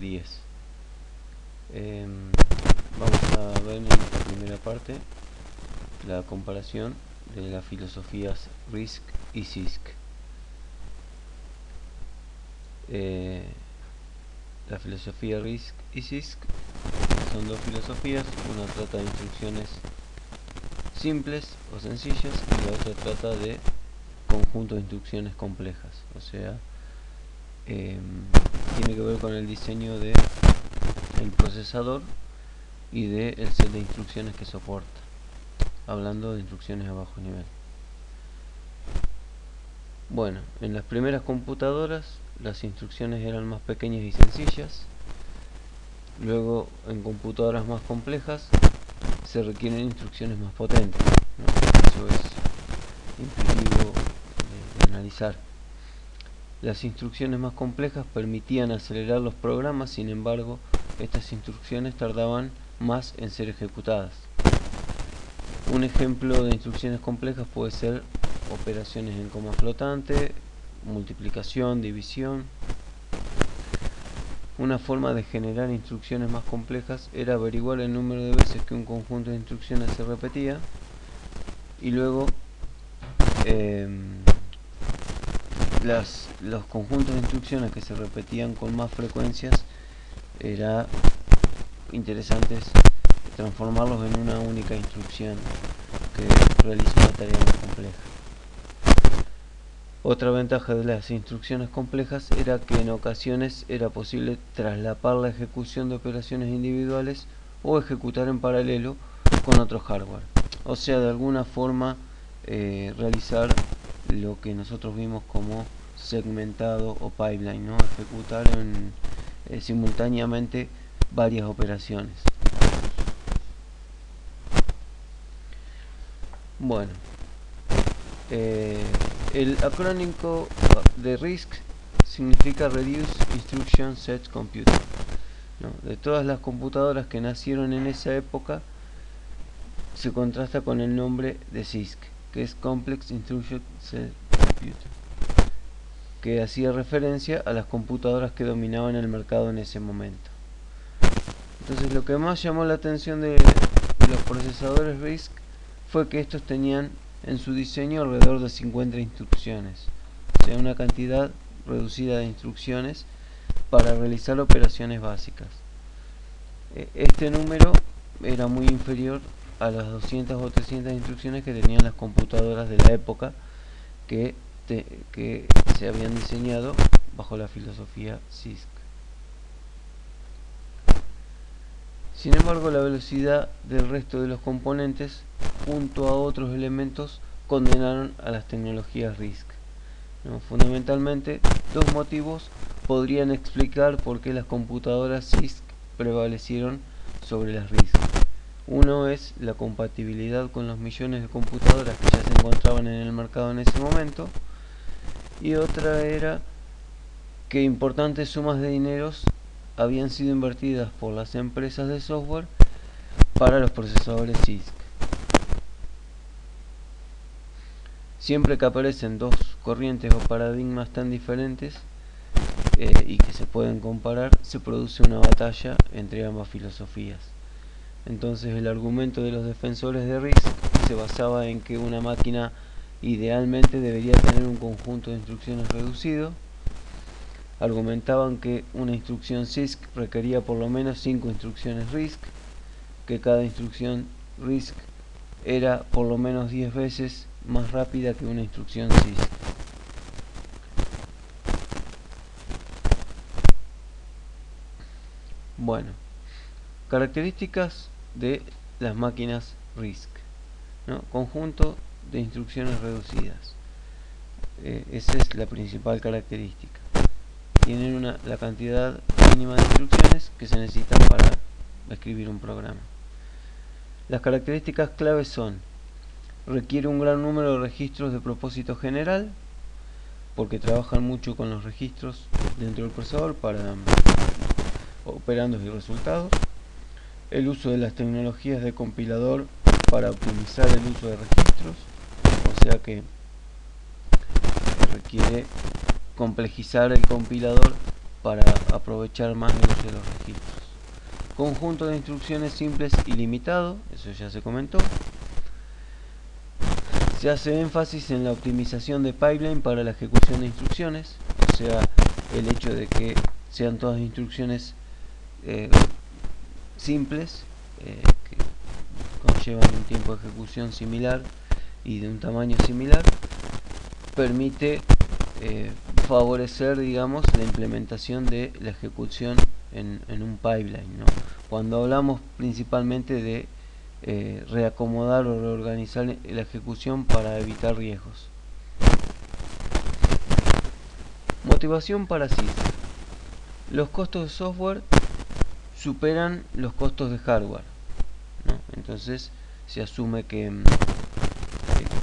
10. Vamos a ver en la primera parte la comparación de las filosofías RISC y CISC. La filosofía RISC y CISC son dos filosofías. Una trata de instrucciones simples o sencillas y la otra trata de conjuntos de instrucciones complejas, o sea, tiene que ver con el diseño de el procesador y del set de instrucciones que soporta, hablando de instrucciones a bajo nivel. Bueno, en las primeras computadoras las instrucciones eran más pequeñas y sencillas. Luego, en computadoras más complejas se requieren instrucciones más potentes, ¿no? Eso es intuitivo de analizar. Las instrucciones más complejas permitían acelerar los programas, sin embargo, estas instrucciones tardaban más en ser ejecutadas. Un ejemplo de instrucciones complejas puede ser operaciones en coma flotante, multiplicación, división. Una forma de generar instrucciones más complejas era averiguar el número de veces que un conjunto de instrucciones se repetía y luego los conjuntos de instrucciones que se repetían con más frecuencias era interesante transformarlos en una única instrucción que realiza una tarea más compleja. Otra ventaja de las instrucciones complejas era que en ocasiones era posible traslapar la ejecución de operaciones individuales o ejecutar en paralelo con otro hardware. O sea, de alguna forma realizar lo que nosotros vimos como segmentado o pipeline, ¿no? Ejecutar simultáneamente varias operaciones. Bueno, el acrónimo de RISC significa Reduced Instruction Set Computer, ¿no? De todas las computadoras que nacieron en esa época, se contrasta con el nombre de CISC, que es Complex Instruction Set Computer, que hacía referencia a las computadoras que dominaban el mercado en ese momento. Entonces, lo que más llamó la atención de los procesadores RISC fue que estos tenían en su diseño alrededor de 50 instrucciones, o sea, una cantidad reducida de instrucciones para realizar operaciones básicas. Este número era muy inferior a las 200 o 300 instrucciones que tenían las computadoras de la época que se habían diseñado bajo la filosofía CISC. Sin embargo, la velocidad del resto de los componentes, junto a otros elementos, condenaron a las tecnologías RISC, ¿no? Fundamentalmente, dos motivos podrían explicar por qué las computadoras CISC prevalecieron sobre las RISC. Uno es la compatibilidad con los millones de computadoras que ya se encontraban en el mercado en ese momento, y otra era que importantes sumas de dineros habían sido invertidas por las empresas de software para los procesadores CISC. Siempre que aparecen dos corrientes o paradigmas tan diferentes y que se pueden comparar, se produce una batalla entre ambas filosofías. Entonces, el argumento de los defensores de RISC se basaba en que una máquina idealmente debería tener un conjunto de instrucciones reducido. Argumentaban que una instrucción CISC requería por lo menos 5 instrucciones RISC, que cada instrucción RISC era por lo menos 10 veces más rápida que una instrucción CISC. Bueno, características de las máquinas RISC, ¿no? Conjunto de instrucciones reducidas. Esa es la principal característica. Tienen la cantidad mínima de instrucciones que se necesitan para escribir un programa. Las características claves son: requiere un gran número de registros de propósito general, porque trabajan mucho con los registros dentro del procesador para operandos y resultados. El uso de las tecnologías de compilador para optimizar el uso de registros, o sea que requiere complejizar el compilador para aprovechar más el uso de los registros. Conjunto de instrucciones simples y limitado, eso ya se comentó. Se hace énfasis en la optimización de pipeline para la ejecución de instrucciones, o sea, el hecho de que sean todas instrucciones simples, que conllevan un tiempo de ejecución similar y de un tamaño similar, permite favorecer, digamos, la implementación de la ejecución en un pipeline, ¿no? Cuando hablamos principalmente de reacomodar o reorganizar la ejecución para evitar riesgos. Motivación para CISC. Los costos de software superan los costos de hardware, ¿no? Entonces se asume que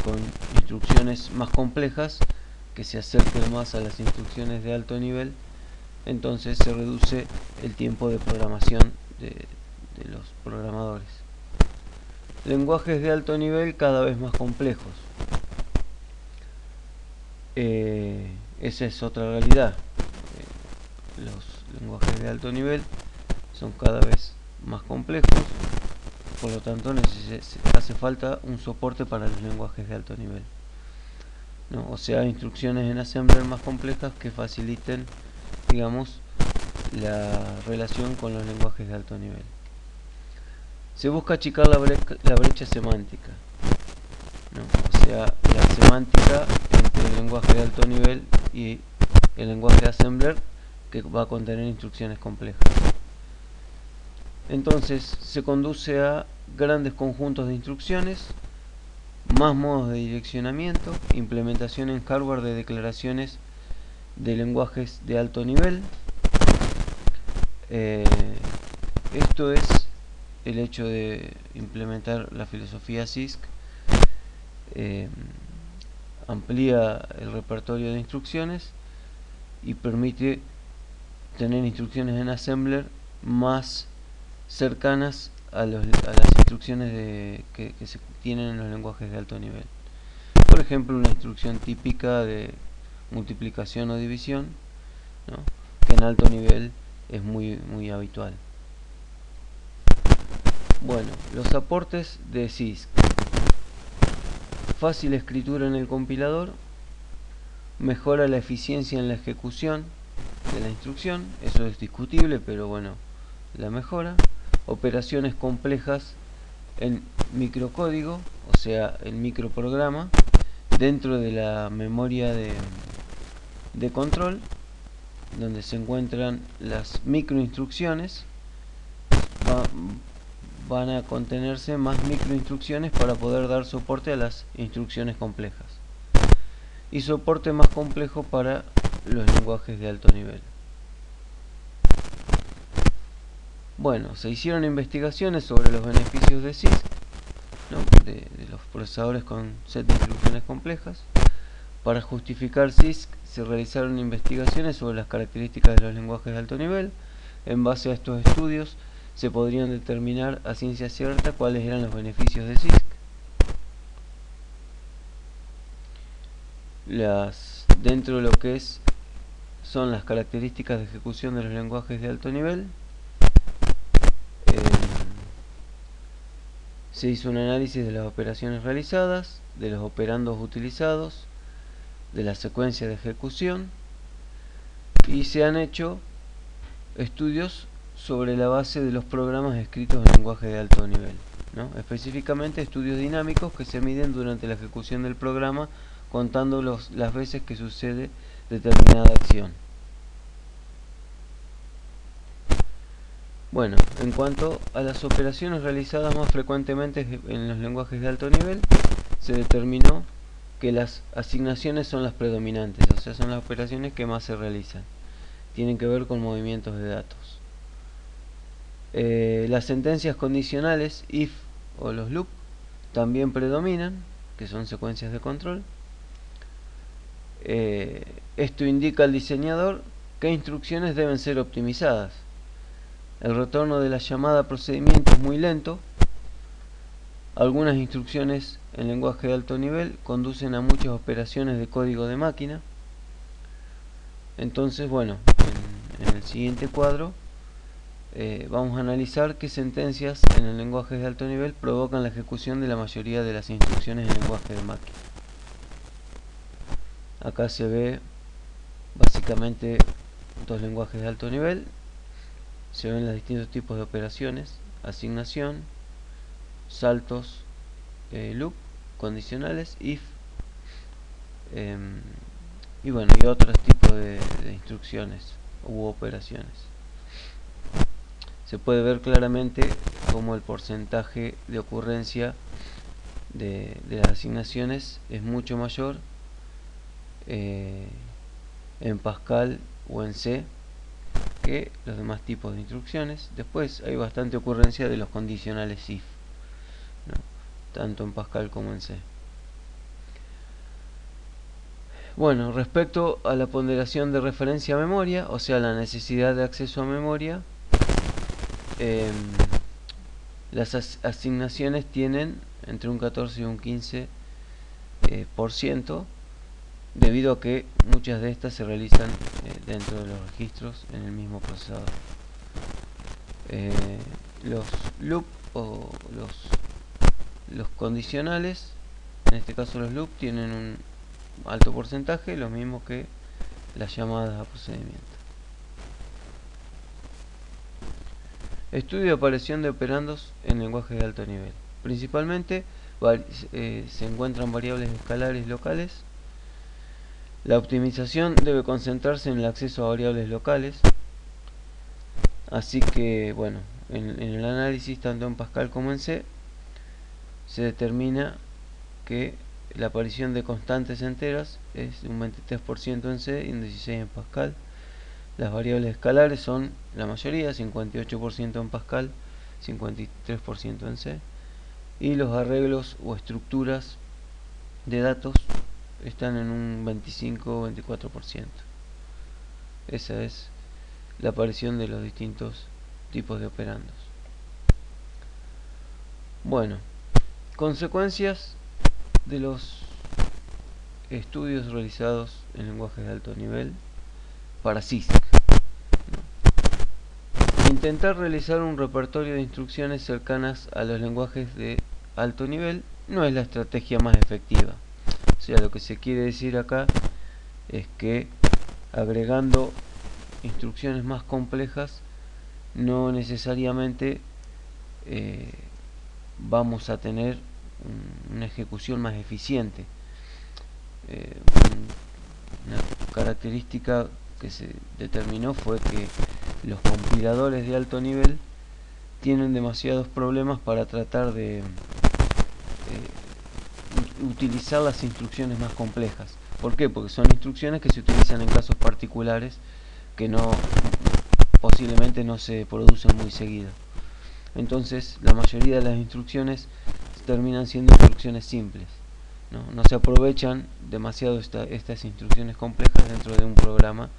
con instrucciones más complejas, que se acerquen más a las instrucciones de alto nivel, entonces se reduce el tiempo de programación de los programadores. Lenguajes de alto nivel cada vez más complejos. Esa es otra realidad. Los lenguajes de alto nivel son cada vez más complejos, por lo tanto hace falta un soporte para los lenguajes de alto nivel, ¿no? O sea, instrucciones en assembler más complejas que faciliten, digamos, la relación con los lenguajes de alto nivel. Se busca achicar la brecha semántica, ¿no? O sea, la semántica entre el lenguaje de alto nivel y el lenguaje de assembler, que va a contener instrucciones complejas. Entonces se conduce a grandes conjuntos de instrucciones, más modos de direccionamiento, implementación en hardware de declaraciones de lenguajes de alto nivel. Esto es el hecho de implementar la filosofía CISC. Amplía el repertorio de instrucciones y permite tener instrucciones en assembler más cercanas a las instrucciones que se tienen en los lenguajes de alto nivel. Por ejemplo, una instrucción típica de multiplicación o división, ¿no?, que en alto nivel es muy habitual. Bueno, los aportes de CISC. Fácil escritura en el compilador, mejora la eficiencia en la ejecución de la instrucción, eso es discutible, pero bueno, la mejora. Operaciones complejas en microcódigo, o sea, el microprograma, dentro de la memoria de control, donde se encuentran las microinstrucciones. Van a contenerse más microinstrucciones para poder dar soporte a las instrucciones complejas. Y soporte más complejo para los lenguajes de alto nivel. Bueno, se hicieron investigaciones sobre los beneficios de CISC, ¿no?, de los procesadores con set de instrucciones complejas. Para justificar CISC se realizaron investigaciones sobre las características de los lenguajes de alto nivel. En base a estos estudios se podrían determinar a ciencia cierta cuáles eran los beneficios de CISC. Dentro de lo que son las características de ejecución de los lenguajes de alto nivel, se hizo un análisis de las operaciones realizadas, de los operandos utilizados, de la secuencia de ejecución, y se han hecho estudios sobre la base de los programas escritos en lenguaje de alto nivel, ¿no? Específicamente estudios dinámicos que se miden durante la ejecución del programa, contando las veces que sucede determinada acción. Bueno, en cuanto a las operaciones realizadas más frecuentemente en los lenguajes de alto nivel, se determinó que las asignaciones son las predominantes, o sea, son las operaciones que más se realizan. Tienen que ver con movimientos de datos. Las sentencias condicionales, if o los loop, también predominan, que son secuencias de control. Esto indica al diseñador qué instrucciones deben ser optimizadas. El retorno de la llamada a procedimiento es muy lento. Algunas instrucciones en lenguaje de alto nivel conducen a muchas operaciones de código de máquina. Entonces, bueno, en siguiente cuadro vamos a analizar qué sentencias en el lenguaje de alto nivel provocan la ejecución de la mayoría de las instrucciones en lenguaje de máquina. Acá se ve básicamente dos lenguajes de alto nivel, se ven los distintos tipos de operaciones: asignación, saltos, loop, condicionales, if, y bueno, y otros tipos de instrucciones u operaciones. Se puede ver claramente cómo el porcentaje de ocurrencia de las asignaciones es mucho mayor en Pascal o en C que los demás tipos de instrucciones. Después hay bastante ocurrencia de los condicionales if, ¿no?, tanto en Pascal como en C. Bueno, respecto a la ponderación de referencia a memoria, o sea, la necesidad de acceso a memoria, las asignaciones tienen entre un 14 y un 15%, debido a que muchas de estas se realizan dentro de los registros en el mismo procesador. Los loop o los condicionales, en este caso los loop, tienen un alto porcentaje, lo mismo que las llamadas a procedimiento. Estudio de aparición de operandos en lenguajes de alto nivel. Principalmente se encuentran variables escalares locales. La optimización debe concentrarse en el acceso a variables locales. Así que, bueno, en el análisis tanto en Pascal como en C se determina que la aparición de constantes enteras es un 23% en C y un 16% en Pascal. Las variables escalares son la mayoría, 58% en Pascal, 53% en C. Y los arreglos o estructuras de datos están en un 25-24%. Esa es la aparición de los distintos tipos de operandos. Bueno, consecuencias de los estudios realizados en lenguajes de alto nivel para CISC. Intentar realizar un repertorio de instrucciones cercanas a los lenguajes de alto nivel no es la estrategia más efectiva. O sea, lo que se quiere decir acá es que agregando instrucciones más complejas no necesariamente vamos a tener una ejecución más eficiente. Una característica que se determinó fue que los compiladores de alto nivel tienen demasiados problemas para tratar de utilizar las instrucciones más complejas. ¿Por qué? Porque son instrucciones que se utilizan en casos particulares que posiblemente no se producen muy seguido. Entonces la mayoría de las instrucciones terminan siendo instrucciones simples. No se aprovechan demasiado estas instrucciones complejas dentro de un programa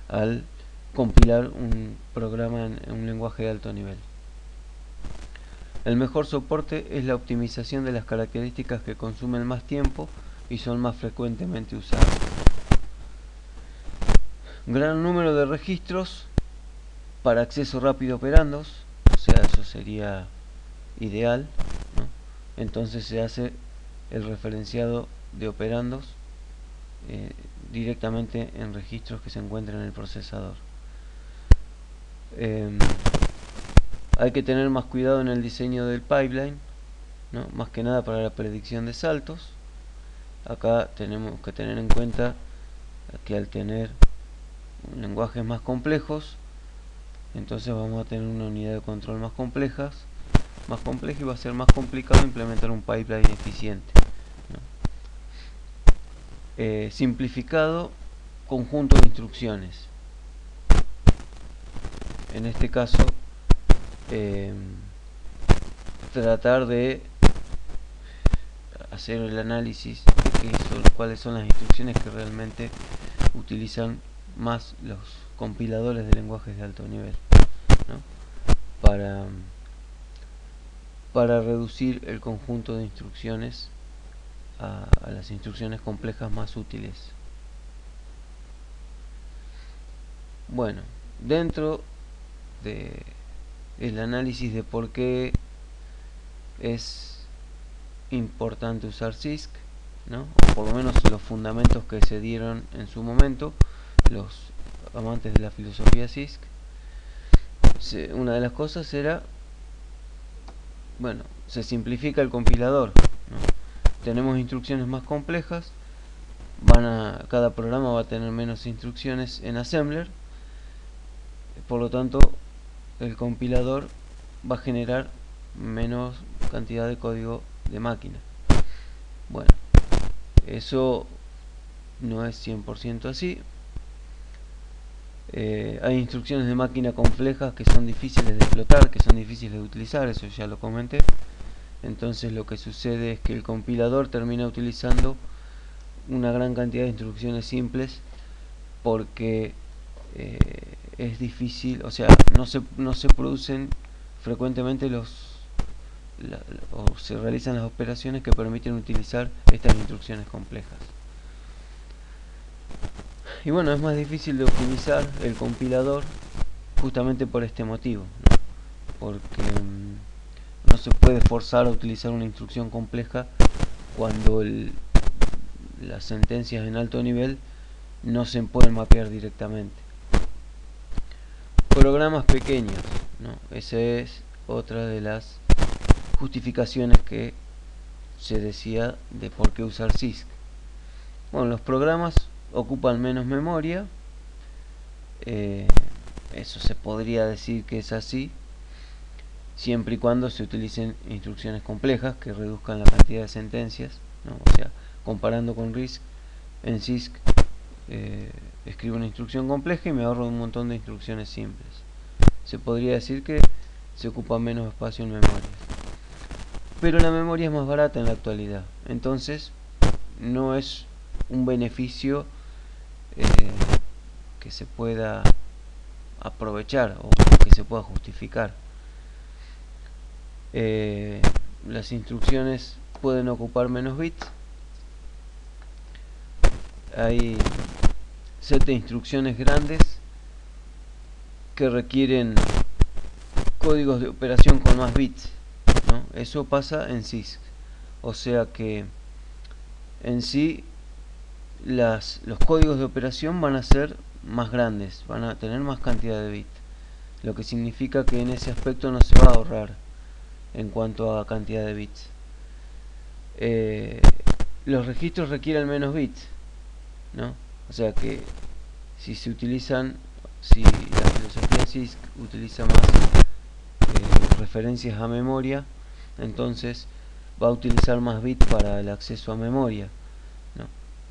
al compilar un programa en un lenguaje de alto nivel. El mejor soporte es la optimización de las características que consumen más tiempo y son más frecuentemente usadas. Gran número de registros para acceso rápido a operandos, o sea, eso sería ideal, ¿no? Entonces se hace el referenciado de operandos directamente en registros que se encuentran en el procesador. Hay que tener más cuidado en el diseño del pipeline, ¿no?, más que nada para la predicción de saltos. Acá tenemos que tener en cuenta que al tener lenguajes más complejos, entonces vamos a tener una unidad de control más compleja y va a ser más complicado implementar un pipeline eficiente, ¿no? Simplificado conjunto de instrucciones. En este caso, tratar de hacer el análisis de cuáles son las instrucciones que realmente utilizan más los compiladores de lenguajes de alto nivel, ¿no?, para reducir el conjunto de instrucciones a las instrucciones complejas más útiles. Bueno, dentro de el análisis de por qué es importante usar CISC, ¿no? O por lo menos los fundamentos que se dieron en su momento los amantes de la filosofía CISC, una de las cosas era, bueno, se simplifica el compilador, ¿no? Tenemos instrucciones más complejas, cada programa va a tener menos instrucciones en assembler, por lo tanto el compilador va a generar menos cantidad de código de máquina. Bueno, eso no es 100% así. Hay instrucciones de máquina complejas que son difíciles de explotar, que son difíciles de utilizar, eso ya lo comenté. Entonces lo que sucede es que el compilador termina utilizando una gran cantidad de instrucciones simples porque es difícil, o sea, no se producen frecuentemente o se realizan las operaciones que permiten utilizar estas instrucciones complejas. Y bueno, es más difícil de optimizar el compilador justamente por este motivo, ¿no? Porque no se puede forzar a utilizar una instrucción compleja cuando las sentencias en alto nivel no se pueden mapear directamente. Programas pequeños, ¿no? Esa es otra de las justificaciones que se decía de por qué usar CISC. Bueno, los programas ocupan menos memoria, eso se podría decir que es así, siempre y cuando se utilicen instrucciones complejas que reduzcan la cantidad de sentencias, ¿no? O sea, comparando con RISC, en CISC escribo una instrucción compleja y me ahorro un montón de instrucciones simples. Se podría decir que se ocupa menos espacio en memoria. Pero la memoria es más barata en la actualidad, entonces no es un beneficio que se pueda aprovechar o que se pueda justificar. Las instrucciones pueden ocupar menos bits. Hay set de instrucciones grandes que requieren códigos de operación con más bits, ¿no? Eso pasa en CISC, o sea que en sí los códigos de operación van a ser más grandes, van a tener más cantidad de bits, lo que significa que en ese aspecto no se va a ahorrar en cuanto a cantidad de bits. Los registros requieren menos bits, ¿no? O sea que si la filosofía CISC utiliza más referencias a memoria, entonces va a utilizar más bits para el acceso a memoria, ¿no?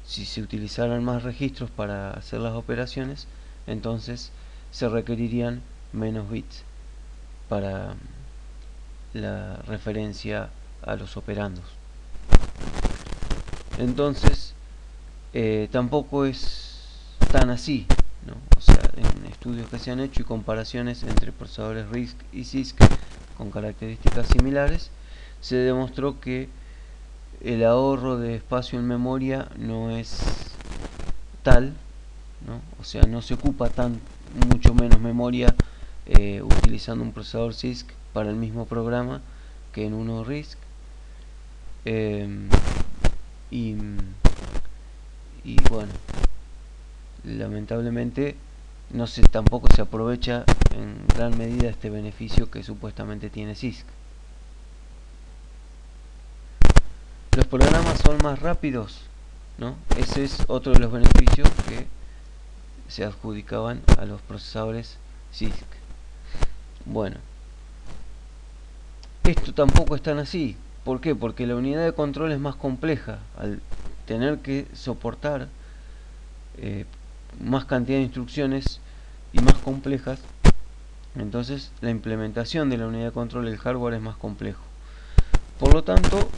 Si se utilizaran más registros para hacer las operaciones, entonces se requerirían menos bits para la referencia a los operandos. Entonces tampoco es tan así, ¿no? O sea, en estudios que se han hecho y comparaciones entre procesadores RISC y CISC con características similares, se demostró que el ahorro de espacio en memoria no es tal, ¿no? O sea, no se ocupa mucho menos memoria utilizando un procesador CISC para el mismo programa que en uno RISC. Y bueno, lamentablemente tampoco se aprovecha en gran medida este beneficio que supuestamente tiene CISC. Los programas son más rápidos, ¿no? Ese es otro de los beneficios que se adjudicaban a los procesadores CISC. Bueno, esto tampoco es tan así. ¿Por qué? Porque la unidad de control es más compleja. Al tener que soportar más cantidad de instrucciones y más complejas, entonces la implementación de la unidad de control del hardware es más complejo. Por lo tanto,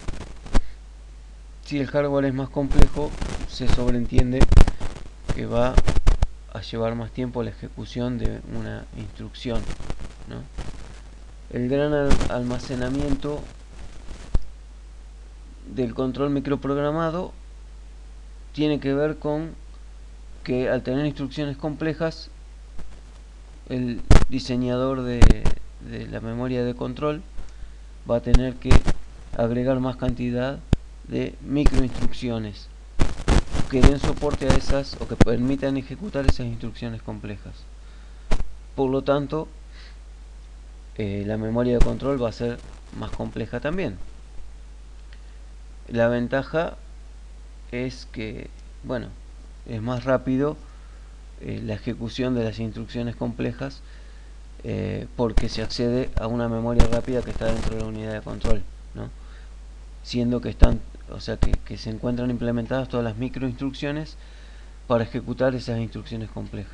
si el hardware es más complejo, se sobreentiende que va a llevar más tiempo la ejecución de una instrucción, ¿no? El gran almacenamiento del control microprogramado tiene que ver con que al tener instrucciones complejas el diseñador de la memoria de control va a tener que agregar más cantidad de microinstrucciones que den soporte a esas o que permitan ejecutar esas instrucciones complejas. Por lo tanto, la memoria de control va a ser más compleja también. La ventaja es que, bueno, es más rápido la ejecución de las instrucciones complejas porque se accede a una memoria rápida que está dentro de la unidad de control, ¿no? Siendo que están, o sea, que se encuentran implementadas todas las microinstrucciones para ejecutar esas instrucciones complejas.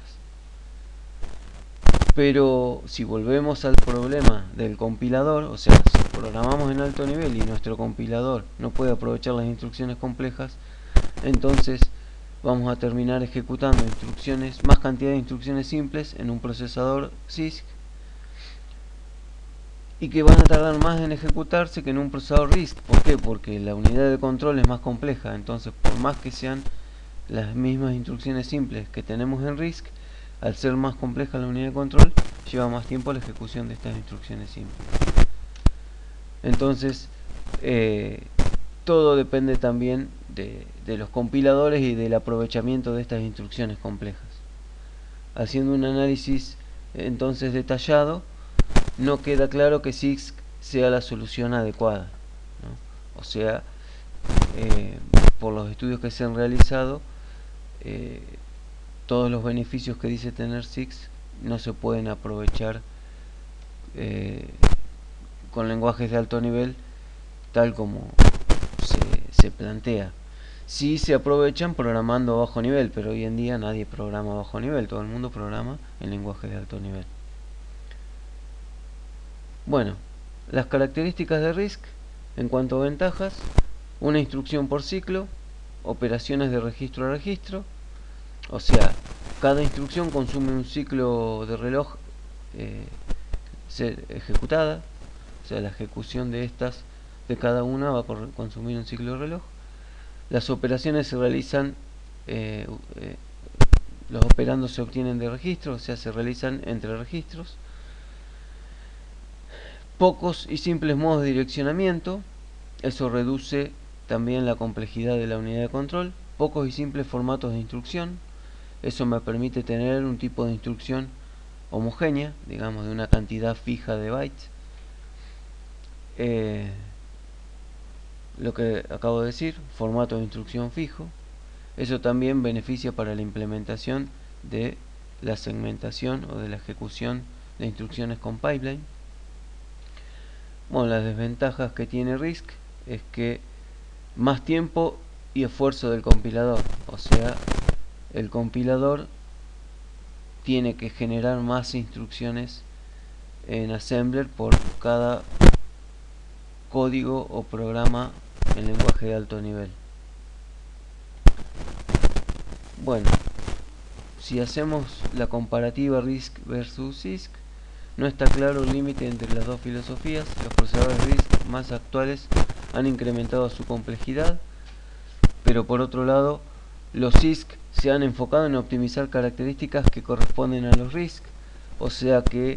Pero si volvemos al problema del compilador, o sea, si programamos en alto nivel y nuestro compilador no puede aprovechar las instrucciones complejas, entonces vamos a terminar ejecutando más cantidad de instrucciones simples en un procesador CISC y que van a tardar más en ejecutarse que en un procesador RISC. ¿Por qué? Porque la unidad de control es más compleja. Entonces, por más que sean las mismas instrucciones simples que tenemos en RISC, al ser más compleja la unidad de control, lleva más tiempo la ejecución de estas instrucciones simples. Entonces, todo depende también de los compiladores y del aprovechamiento de estas instrucciones complejas. Haciendo un análisis entonces detallado, no queda claro que CISC sea la solución adecuada, ¿no? O sea, por los estudios que se han realizado, todos los beneficios que dice tener CISC no se pueden aprovechar con lenguajes de alto nivel tal como se plantea. Sí se aprovechan programando a bajo nivel, pero hoy en día nadie programa a bajo nivel, todo el mundo programa en lenguajes de alto nivel. Bueno, las características de RISC en cuanto a ventajas: una instrucción por ciclo, operaciones de registro a registro, o sea, cada instrucción consume un ciclo de reloj ser ejecutada, o sea, la ejecución de estas, de cada una va a consumir un ciclo de reloj. Las operaciones se realizan, los operandos se obtienen de registros, o sea, se realizan entre registros. Pocos y simples modos de direccionamiento, eso reduce también la complejidad de la unidad de control. Pocos y simples formatos de instrucción, eso me permite tener un tipo de instrucción homogénea, digamos de una cantidad fija de bytes. Lo que acabo de decir, formato de instrucción fijo, eso también beneficia para la implementación de la segmentación o de la ejecución de instrucciones con pipeline. Bueno, las desventajas que tiene RISC es que más tiempo y esfuerzo del compilador, o sea, el compilador tiene que generar más instrucciones en assembler por cada código o programa en lenguaje de alto nivel. Bueno, si hacemos la comparativa RISC versus CISC, no está claro el límite entre las dos filosofías. Los procesadores RISC más actuales han incrementado su complejidad, pero por otro lado, los CISC se han enfocado en optimizar características que corresponden a los RISC, o sea que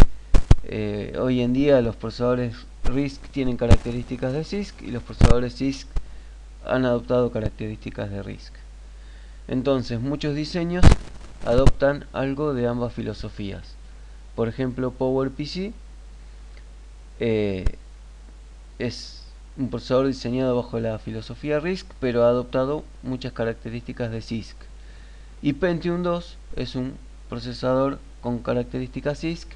hoy en día los procesadores RISC tienen características de CISC y los procesadores CISC han adoptado características de RISC. Entonces, muchos diseños adoptan algo de ambas filosofías. Por ejemplo, PowerPC es un procesador diseñado bajo la filosofía RISC, pero ha adoptado muchas características de CISC. Y Pentium 2 es un procesador con características CISC,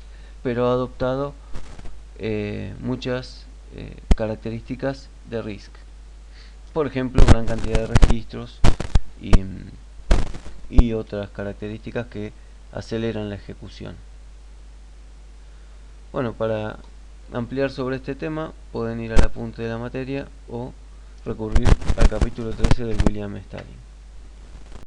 pero ha adoptado muchas características de RISC. Por ejemplo, gran cantidad de registros y otras características que aceleran la ejecución. Bueno, para ampliar sobre este tema pueden ir al apunte de la materia o recurrir al capítulo 13 del William Stalin.